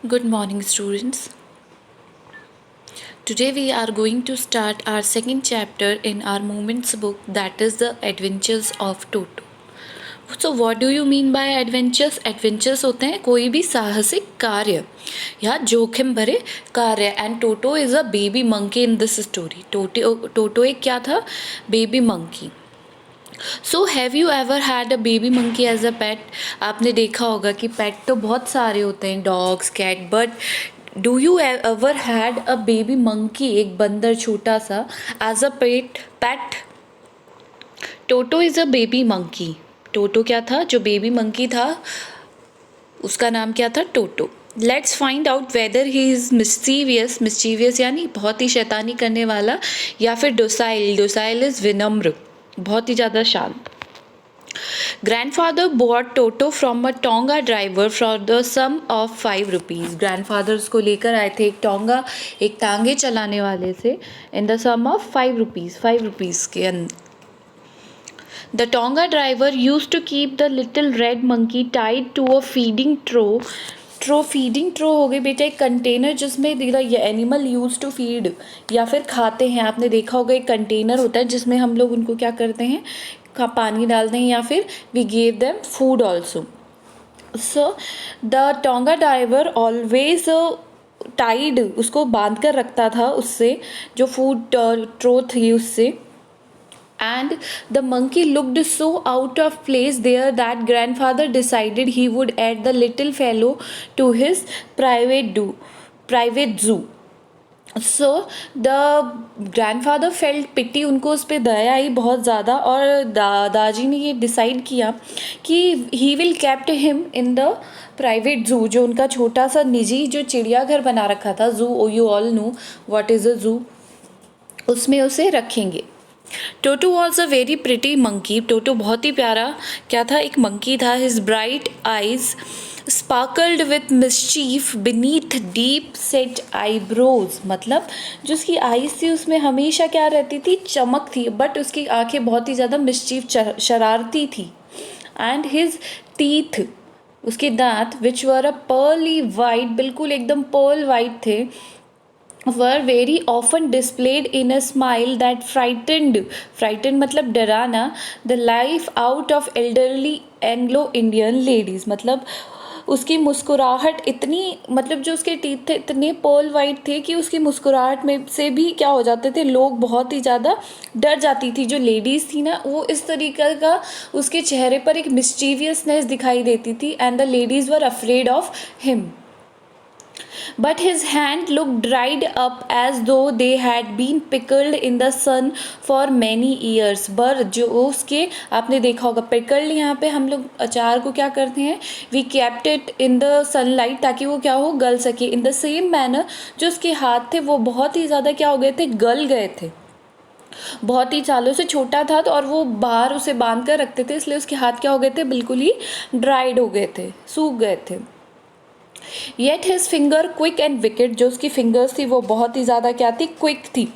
Good morning, students. Today we are going to start our second chapter in our Moments book, that is The Adventures of Toto. So what do you mean by adventures? Adventures होते हैं कोई भी साहसिक कार्य या जोखिम भरे कार्य, and Toto is a baby monkey in this story. Toto एक क्या था? Baby monkey. So have you ever had a baby monkey as a pet? आपने देखा होगा कि पेट तो बहुत सारे होते हैं, dogs, cat, but do you ever had a baby monkey, एक बंदर छोटा सा, as a pet? Toto is a baby monkey. Toto क्या था? जो बेबी मंकी था उसका नाम क्या था? Toto. Let's find out whether he is mischievous यानी बहुत ही शैतानी करने वाला, या फिर डोसाइल इज़ विनम्र, बहुत ही ज़्यादा शांत. Grandfather bought Toto from a Tonga driver for the sum of 5 rupees. Grandfather उसको लेकर आए थे एक टांगे चलाने वाले से, in the sum of 5 rupees, 5 rupees के अंदर. The Tonga driver used to keep the little red monkey tied to a feeding feeding trough हो गई बेटा, एक कंटेनर जिसमें ये एनिमल यूज टू फीड या फिर खाते हैं. आपने देखा होगा एक कंटेनर होता है जिसमें हम लोग उनको क्या करते हैं, पानी डालते हैं या फिर we give them food also. So the tonga driver always tied, उसको बांध कर रखता था उससे, जो फूड ट्रो थी उससे. And the monkey looked so out of place there that grandfather decided he would add the little fellow to his private zoo. So the grandfather felt pity, उनको उस पर दया आई बहुत ज़्यादा, और दादाजी ने ये डिसाइड किया कि he will kept him in the private जू, जो उनका छोटा सा निजी जो चिड़ियाघर बना रखा था, zoo, you all know what is a zoo, उसमें उसे रखेंगे. Toto was a very pretty monkey. Toto बहुत ही प्यारा क्या था? एक मंकी था. His bright eyes sparkled with mischief beneath deep set eyebrows, मतलब जो उसकी आइज थी उसमें हमेशा क्या रहती थी? चमक थी, बट उसकी आंखें बहुत ही ज़्यादा मिस्चीफ शरारती थी. एंड हिज टीथ, उसके दांत, विच वर अ पर्ली वाइट, बिल्कुल एकदम पर्ल वाइट थे, were very often displayed in a smile that frightened मतलब डराना, the life out of elderly Anglo-Indian ladies. मतलब उसकी मुस्कुराहट इतनी, मतलब जो उसके टीथ थे इतने पर्ल वाइट थे कि उसकी मुस्कुराहट में से भी क्या हो जाते थे लोग, बहुत ही ज़्यादा डर जाती थी. जो लेडीज़ थी ना, वो इस तरीके का उसके चेहरे पर एक मिस्चीवियसनेस दिखाई देती थी, and the ladies were afraid of him. But his hand looked dried up as though they had been pickled in the sun for many years. बर जो उसके, आपने देखा होगा पिकल्ड, यहाँ पे हम लोग अचार को क्या करते हैं? We kept it in the sunlight, ताकि वो क्या हो? गल सके. इन द सेम मैनर जो उसके हाथ थे वो बहुत ही ज़्यादा क्या हो गए थे? गल गए थे. बहुत ही सालों से छोटा था तो, और वो बाहर उसे बांध कर रखते थे, इसलिए उसके हाथ क्या हो गए थे? बिल्कुल ही ड्राइड हो गए थे, सूख गए थे. Yet his finger quick and wicket, जो उसकी फिंगर्स थी वो बहुत ही ज़्यादा क्या थी? क्विक थी,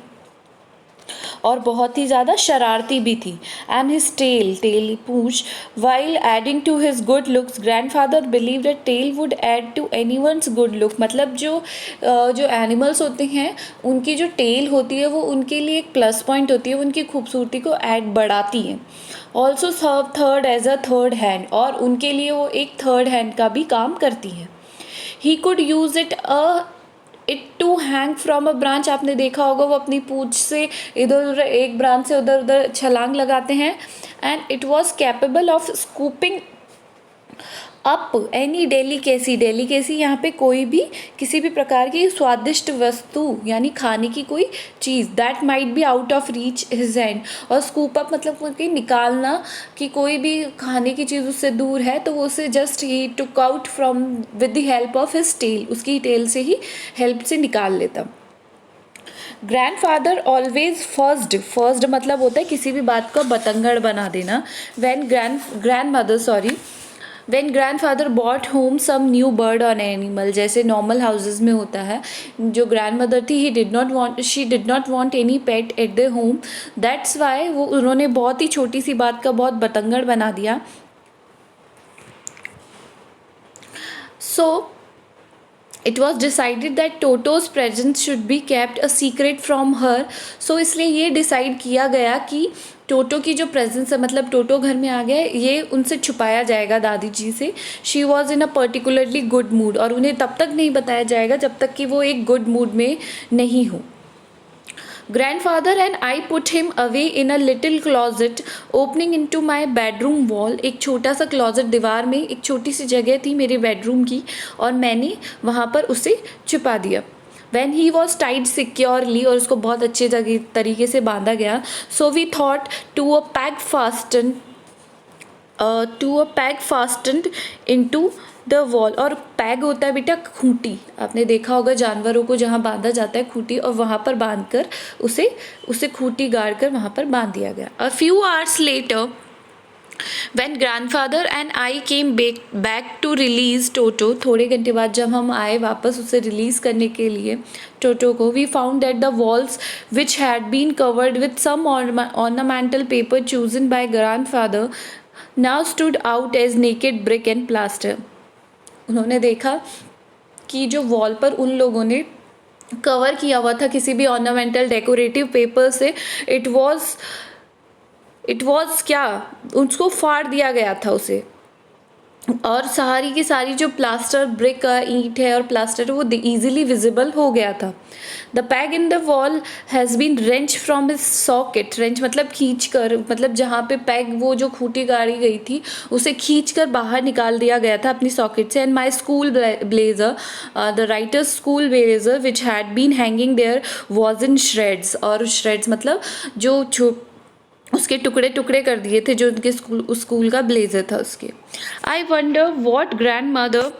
और बहुत ही ज़्यादा शरारती भी थी. एंड हिज टेल पूंछ, while adding to his good looks, grandfather believe that tail would add to anyone's good look. मतलब जो एनिमल्स होते हैं उनकी जो टेल होती है वो उनके लिए एक प्लस पॉइंट होती है, उनकी खूबसूरती को ऐड बढ़ाती है. Also serve third as a third hand, और उनके लिए वो एक थर्ड हैंड का भी काम करती है. He could use it to hang from a branch. आपने देखा होगा वो अपनी पूंछ से इधर उधर, एक ब्रांच से उधर उधर छलांग लगाते हैं. And it was capable of scooping up any delicacy यहाँ पे कोई भी किसी भी प्रकार की स्वादिष्ट वस्तु यानी खाने की कोई चीज़, that might be out of reach his hand. और स्कूप अप मतलब कि निकालना, कि कोई भी खाने की चीज़ उससे दूर है तो वो उसे just he took out from with the help of his tail, उसकी टेल से ही हेल्प से निकाल लेता. ग्रैंडफादर ऑलवेज फर्स्ट मतलब होता है किसी भी बात को बतंगड़ बना देना. When grandfather bought home some new bird or animal, जैसे नॉर्मल हाउसेस में होता है, जो ग्रैंड मदर थी she did not want any pet at their home. That's why वो उन्होंने बहुत ही छोटी सी बात का बहुत बतंगड़ बना दिया. So it was decided that Toto's presence should be kept a secret from her. So इसलिए ये डिसाइड किया गया कि टोटो की जो प्रेजेंस है, मतलब टोटो घर में आ गया है, ये उनसे छुपाया जाएगा दादी जी से। She was in a particularly good mood, और उन्हें तब तक नहीं बताया जाएगा जब तक कि वो एक गुड मूड में नहीं हो। Grandfather and I put him away in a little closet opening into my bedroom wall। एक छोटा सा क्लॉजेट, दीवार में एक छोटी सी जगह थी मेरे बेडरूम की, और मैंने वहाँ पर उसे छुपा दिया। When he was tied securely, और उसको बहुत अच्छे तरीके से बांधा गया। So we thought to a peg fastened into the wall. और पैग होता है बेटा खूंटी, आपने देखा होगा जानवरों को जहाँ बांधा जाता है खूंटी, और वहाँ पर बांध कर उसे खूंटी गाड़ कर वहाँ पर बांध दिया गया। A few hours later When grandfather and I came back to release Toto, थोड़े घंटे बाद जब हम आए वापस उसे रिलीज़ करने के लिए टोटो को, we found that the walls which had been covered with some ornamental paper chosen by grandfather now stood out as naked brick and plaster। उन्होंने देखा कि जो वॉल पर उन लोगों ने कवर किया हुआ था किसी भी ऑर्नामेंटल डेकोरेटिव पेपर से, इट वॉज क्या, उसको फाड़ दिया गया था उसे, और सारी की सारी जो प्लास्टर ब्रिक ईंट है और प्लास्टर वो इजीली विजिबल हो गया था। The peg in the wall has been wrench from his socket. Wrench मतलब खींच कर, मतलब जहाँ पे पैग वो जो खूंटी गाड़ी गई थी उसे खींच कर बाहर निकाल दिया गया था अपनी सॉकेट से। And my school blazer, the writer's school blazer which had been hanging there was in shreds. और श्रेड्स मतलब जो उसके टुकड़े टुकड़े कर दिए थे, जो उनके स्कूल का ब्लेजर था उसके। I wonder what grand mother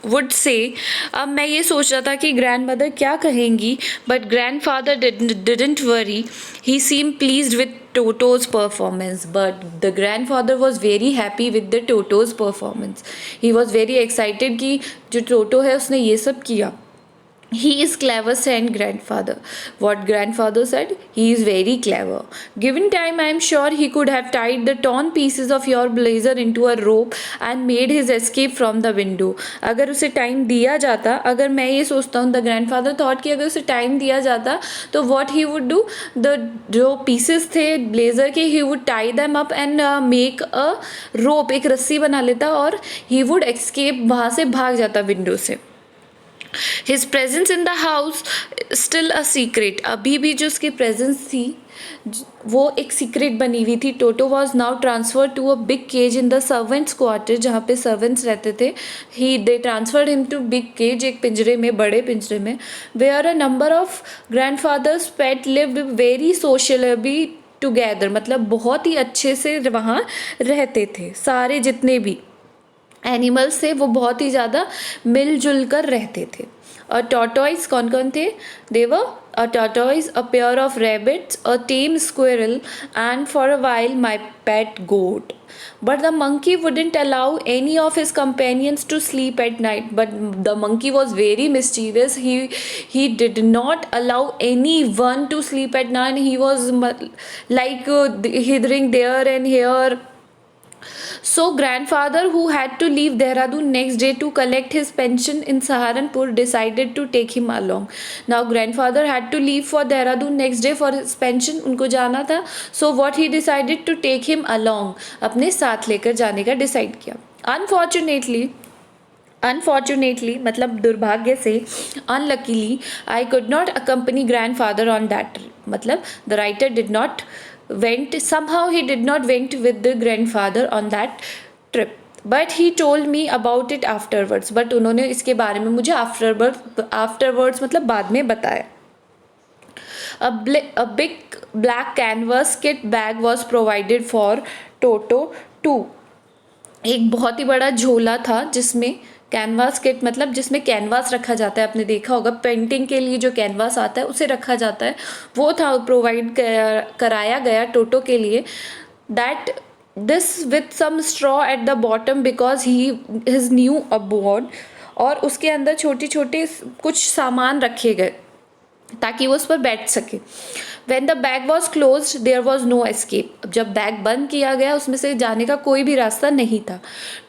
would say. अब मैं ये सोच रहा था कि ग्रैंड मदर क्या कहेंगी, but grandfather didn't worry, he seem pleased with Toto's performance. But the grandfather was very happy with the Toto's performance. He was very excited कि जो टोटो है उसने ये सब किया। He is clever, said grandfather. What grandfather said? He is very clever. Given time, I am sure he could have tied the torn pieces of your blazer into a rope and made his escape from the window. अगर उसे time दिया जाता, अगर मैं ये सोचता हूँ, the grandfather thought कि अगर उसे टाइम दिया जाता तो what he would do, the जो पीसेस थे ब्लेजर के, he would tie them up and make a rope, एक रस्सी बना लेता और he would escape, वहाँ से भाग जाता विंडो से। His presence in the house still a secret। अभी भी जो उसकी प्रेजेंस थी वो एक सीक्रेट बनी हुई थी। Toto was now transfer to a big cage in the servants quarter, जहाँ पे सर्वेंट्स रहते थे। They transferred him to big cage, एक पिंजरे में, बड़े पिंजरे में। Where a number of grandfather's pet lived very socially together, मतलब बहुत ही अच्छे से वहाँ रहते थे। सारे जितने भी एनिमल्स थे वो बहुत ही ज़्यादा मिलजुल कर रहते थे। और टॉर्टोइज कौन कौन थे? There a tortoise, a pair of rabbits, a tame squirrel, and for a while my pet goat. But the monkey wouldn't allow any of his companions to sleep at night. But the monkey was very mischievous. He did not allow anyone to sleep at night. He was like hithering there and here. So grandfather, who had to leave Dehradun next day to collect his pension in Saharanpur, decided to take him along. Now grandfather had to leave for Dehradun next day for his pension, उनको जाना था। So what he decided to take him along, अपने साथ लेकर जाने का decide किया। Unfortunately मतलब दुर्भाग्य से, unluckily, I could not accompany grandfather on that trip। मतलब the writer did not somehow he did not went with the grandfather on that trip, but he told me about it afterwards। but उन्होंने इसके बारे में मुझे afterwards मतलब बाद में बताया। A big black canvas kit bag was provided for Toto too। एक बहुत ही बड़ा झोला था जिसमें कैनवास किट, मतलब जिसमें कैनवास रखा जाता है, आपने देखा होगा पेंटिंग के लिए जो कैनवास आता है उसे रखा जाता है, वो था प्रोवाइड कराया गया टोटो के लिए। That this with some straw at the bottom because he his new abode. और उसके अंदर छोटे छोटे कुछ सामान रखे गए, ताकि वो उस पर बैठ सके। When the bag was closed, there was no escape. जब बैग बंद किया गया उसमें से जाने का कोई भी रास्ता नहीं था।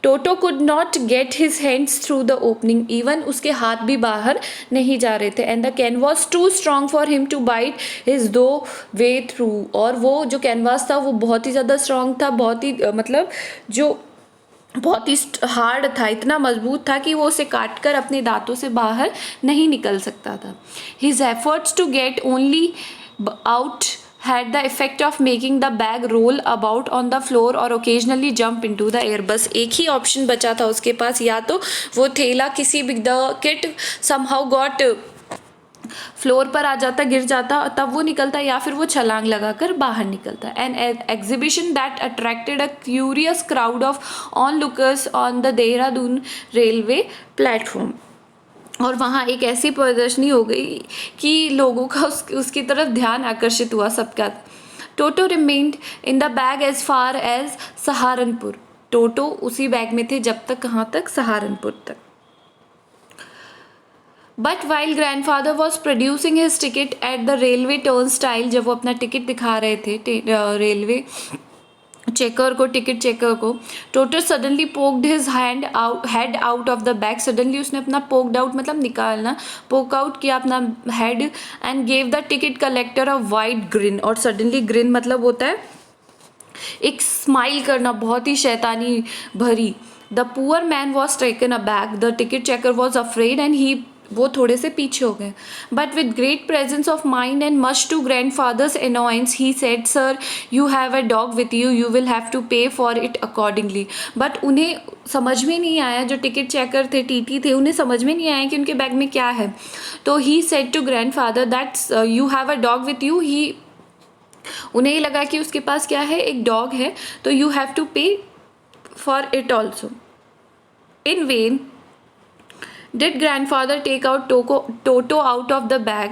टोटो could not get his hands through the opening. Even उसके हाथ भी बाहर नहीं जा रहे थे। And the can was too strong for him to bite his way through. और वो जो कैनवास था वो बहुत ही ज़्यादा स्ट्रॉन्ग था, बहुत ही मतलब जो बहुत ही हार्ड था, इतना मजबूत था कि वो उसे काट कर अपने दांतों से बाहर नहीं निकल सकता था। His efforts to get only out had the effect of making the bag roll about on the floor or occasionally jump into the air. बस एक ही ऑप्शन बचा था उसके पास, या तो वो थैला किसी भी the kit somehow got floor पर आ जाता, गिर जाता, तब वो निकलता, या फिर वो छलांग लगाकर बाहर निकलता। An exhibition that attracted a curious crowd of on lookers on the Dehradun railway platform. और वहाँ एक ऐसी प्रदर्शनी हो गई कि लोगों का उसकी तरफ ध्यान आकर्षित हुआ सबका। Toto remained in the bag as far as Saharanpur. Toto उसी बैग में थे जब तक, कहाँ तक? सहारनपुर तक। But while grandfather was producing his ticket at the railway turnstile, जब वो अपना टिकट दिखा रहे थे रेलवे चेकर को, टिकट चेकर को, Toto suddenly poked his head out of the bag. Suddenly उसने अपना पोक्ड आउट मतलब निकालना, पोक आउट किया अपना head and gave the ticket collector a wide green. और सडनली ग्रिन मतलब होता है एक स्माइल करना, बहुत ही शैतानी भरी। The poor man was taken a bag, the ticket checker was afraid and वो थोड़े से पीछे हो गए। But with great presence of mind and much to grandfather's annoyance he said, sir you have a dog with you, you will have to pay for it accordingly. बट उन्हें समझ में नहीं आया, जो टिकट चेकर थे, TT थे, उन्हें समझ में नहीं आया कि उनके बैग में क्या है। तो he said to grandfather that you have a dog with you. उन्हें ये लगा कि उसके पास क्या है, एक डॉग है, तो you have to pay for it also. In vain did grandfather take out Toto out of the bag.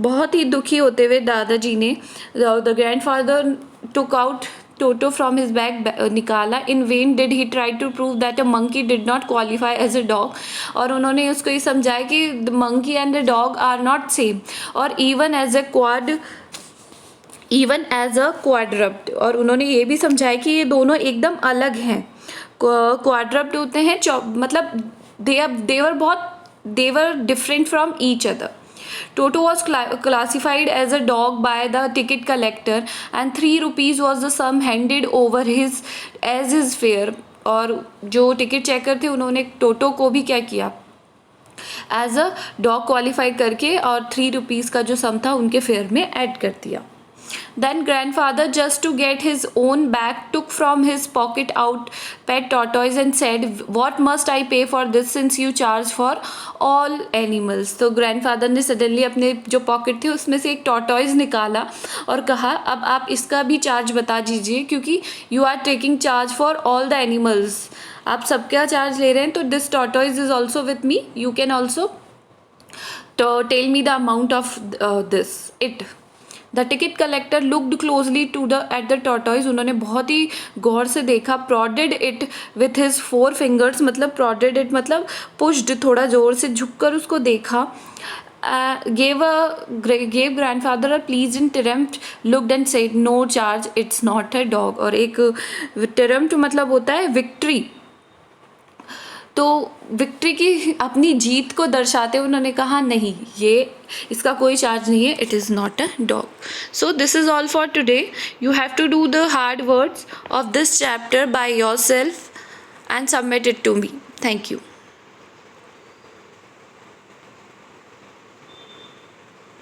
बहुत ही दुखी होते हुए दादाजी ने the grandfather took out Toto from his bag, निकाला। In vain did he try to prove that a monkey did not qualify as a dog. और उन्होंने उसको ये समझाया कि the monkey and the dog are not same, और even as a quadruped. और उन्होंने ये भी समझाया कि ये दोनों एकदम अलग हैं। क्वाड्रप्ट होते हैं मतलब they were different from each other. Toto was classified as a dog by the ticket collector and 3 rupees was the sum handed over as his fare. और जो टिकट चेकर थे उन्होंने टोटो को भी क्या किया, एज अ डॉग क्वालिफाई करके, और 3 रुपीज़ का जो सम था उनके फेयर में ऐड कर दिया। Then grandfather, just to get his own bag, took from his pocket out pet tortoise and said, what must I pay for this since you charge for all animals? तो grandfather ने suddenly अपने जो pocket थे उसमें से एक tortoise निकाला और कहा, अब आप इसका भी चार्ज बता दीजिए क्योंकि you are taking charge for all the animals. आप सबका चार्ज ले रहे हैं, तो this tortoise is also with me. You can also tell me the amount of this. The ticket collector looked closely at the tortoise. उन्होंने बहुत ही गौर से देखा। Prodded it with his 4 fingers, मतलब प्रोडेड इट मतलब पुश्ड, थोड़ा जोर से झुककर उसको देखा। gave grandfather a pleasant triumph, looked and said, no charge, it's not a dog. और एक triumph मतलब होता है विक्ट्री, तो विक्ट्री की अपनी जीत को दर्शाते हुए उन्होंने कहा, नहीं, ये इसका कोई चार्ज नहीं है, it is not a dog. So this is all for today. You have to do the hard words of this chapter by your self and submit it to me. Thank you.